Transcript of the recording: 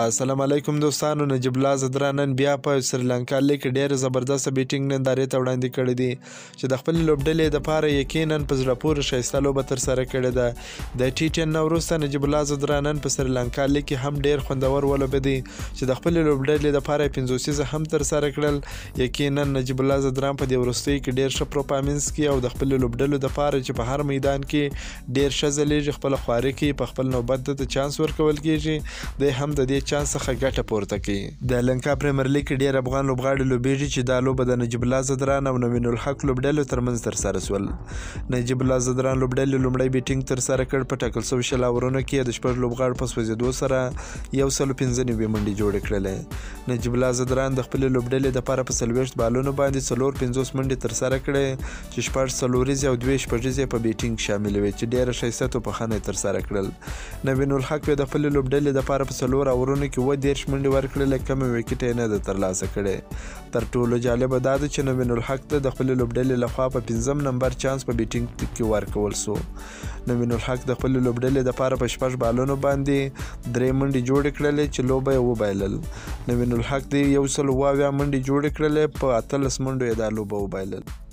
السلام علیکم دوستانو. نجیب الله زدرا نن بیا په سریلانکا لیګ کې ډېر زبردست بیټینګ نندارې ته وړاندې کړی دی چې د خپل لوبډلې دپاره یقینا په زړه پورې ښایسته لوبه ترسره کړې ده. د ټي 10 نه وروسته نجیب الله زدرا نن په سریلانکا لیګ کې هم ډېر خوندور ولوبېدی چې د خپل لوبډلې دپاره یې 50 څیزه هم ترسره کړل. یقینا نجیب الله زدرا په دې وروستیو کې ډېر ښه پرفارمنس کوي او د خپل لوبډلو دپاره چې په هر میدان کې ډېر ښه ځلیږي، خپله خواري کوي، په خپل نوبت ته چانس ورکول کېږي، دی هم د دې چانس څخه ګټه پورته کوي. د لنکا پریمیر لیګ کې ډېر افغان لوبغاړي لوبېږي چې دا لوبه د نجیب الله زدران او نوین الحق لوبډلو ترمنځ ترسره سول. نجیب الله زدران لوبډلې لومړی بیټینګ ترسره کړ. په ټاکل شوي 20 اورونو کې د 6 لوبغاړو په سوځېدو سره 195 منډې جوړې کړلې. نجیب الله زدران د خپلې لوبډلې دپاره په 40 بالونو باندې 450 منډې ترسره کړې چې 6 څلوریزې او 2 شپږیزې په بیټینګ شاملې وې چې ډېره ښایسته توپخانه یې ترسره کړل. نوین الحق د خپلې لوبډلې دپاره په 4 اورونو کې 30 منډې ورکړلې، کمې ویکټې یې نه ده ترلاسه کړې. تر ټولو جالبه دا ده چې نوین الحق ته د خپلې لوبډلې لخوا په 5م نمبر چانس په بیټینګ کې ورکول سو. نوین الحق د خپلې لوبډلې دپاره په 6 بالونو باندې 3 منډې جوړې کړلې چې لوبه یې وبایلل. نوین الحق د 120 منډې جوړې کړلې، په 18 منډو یې دا لوبه وبایلل.